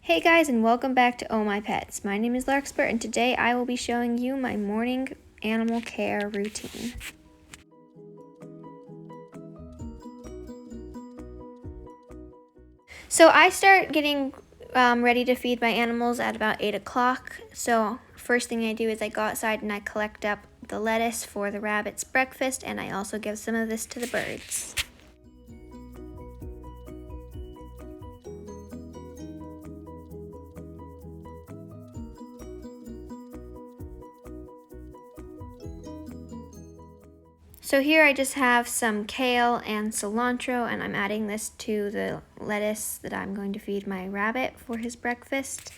Hey guys, and welcome back to Oh My Pets. My name is Larkspur, and today I will be showing you my morning animal care routine. So I start getting ready to feed my animals at about 8 o'clock. So first thing I do is I go outside and I collect up the lettuce for the rabbits' breakfast, and I also give some of this to the birds. So here I just have some kale and cilantro, and I'm adding this to the lettuce that I'm going to feed my rabbit for his breakfast.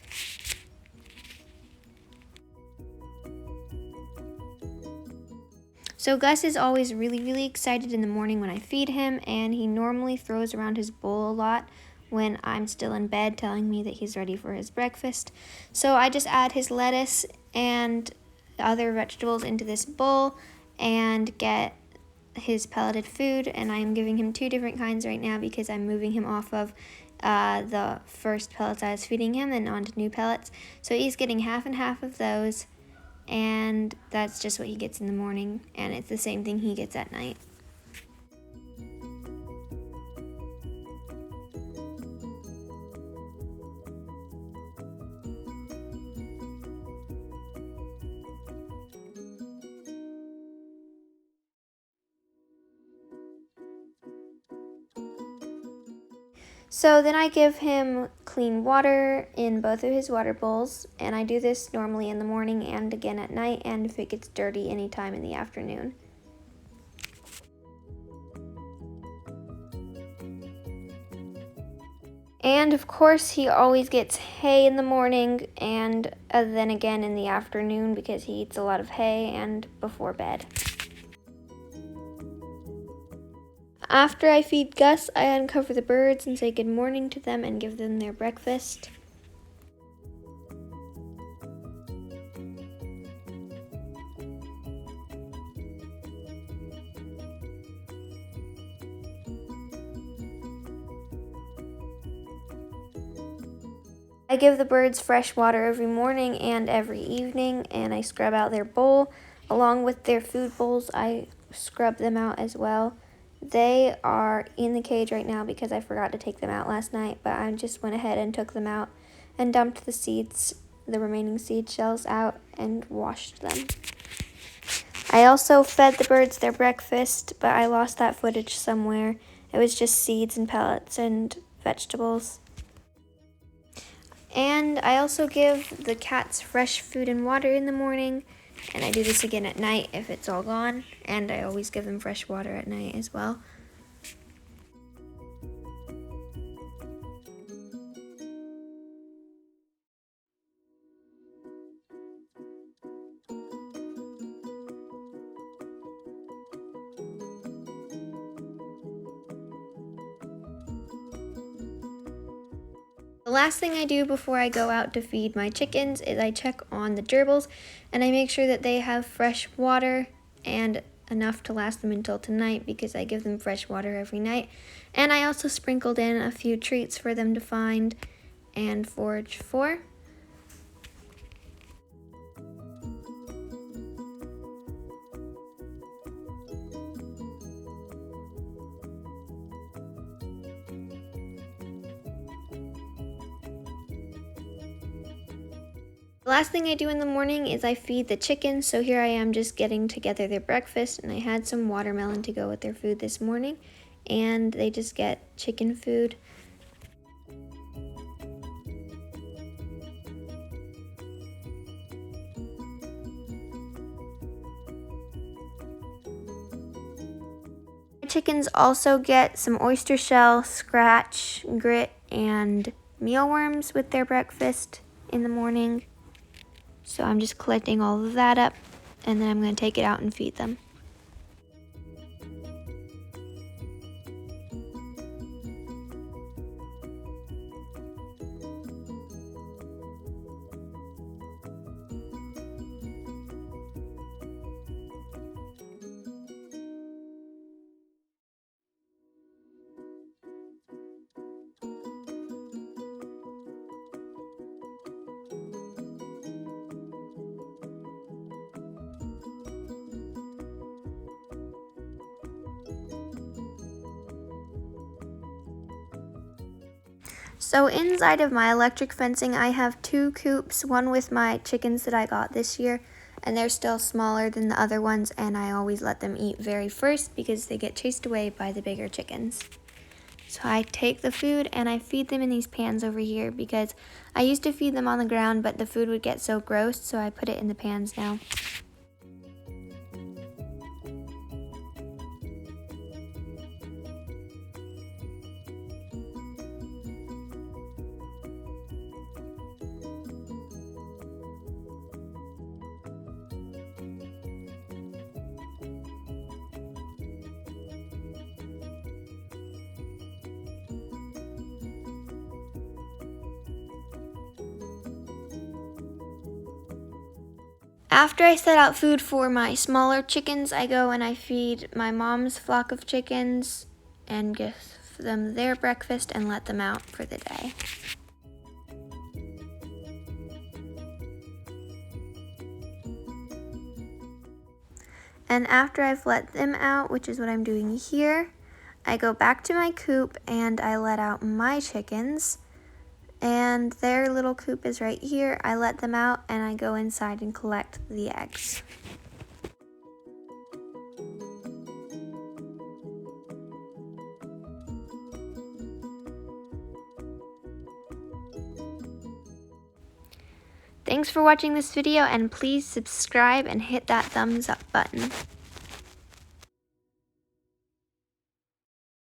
So Gus is always really excited in the morning when I feed him, and he normally throws around his bowl a lot when I'm still in bed, telling me that he's ready for his breakfast. So I just add his lettuce and other vegetables into this bowl and get his pelleted food, and I'm giving him two different kinds right now because I'm moving him off of the first pellets I was feeding him and onto new pellets. So he's getting half and half of those, and that's just what he gets in the morning, and it's the same thing he gets at night. So then I give him clean water in both of his water bowls, and I do this normally in the morning and again at night, and if it gets dirty, anytime in the afternoon. And of course, he always gets hay in the morning and then again in the afternoon because he eats a lot of hay and before bed. After I feed Gus, I uncover the birds and say good morning to them and give them their breakfast. I give the birds fresh water every morning and every evening, and I scrub out their bowl. Along with their food bowls, I scrub them out as well. They are in the cage right now because I forgot to take them out last night, but I just went ahead and took them out and dumped the seeds, the remaining seed shells out, and washed them. I also fed the birds their breakfast, but I lost that footage somewhere. It was just seeds and pellets and vegetables. And I also give the cats fresh food and water in the morning, and I do this again at night if it's all gone, and I always give them fresh water at night as well. The last thing I do before I go out to feed my chickens is I check on the gerbils, and I make sure that they have fresh water and enough to last them until tonight because I give them fresh water every night. And I also sprinkled in a few treats for them to find and forage for. The last thing I do in the morning is I feed the chickens, so here I am just getting together their breakfast, and I had some watermelon to go with their food this morning, and they just get chicken food. Chickens also get some oyster shell, scratch, grit, and mealworms with their breakfast in the morning. So I'm just collecting all of that up, and then I'm going to take it out and feed them. So inside of my electric fencing, I have 2 coops, one with my chickens that I got this year, and they're still smaller than the other ones, and I always let them eat very first because they get chased away by the bigger chickens. So I take the food and I feed them in these pans over here because I used to feed them on the ground, but the food would get so gross, so I put it in the pans now. After I set out food for my smaller chickens, I go and I feed my mom's flock of chickens and give them their breakfast and let them out for the day. And after I've let them out, which is what I'm doing here, I go back to my coop and I let out my chickens. And their little coop is right here. I let them out and I go inside and collect the eggs. Thanks for watching this video, and please subscribe and hit that thumbs up button.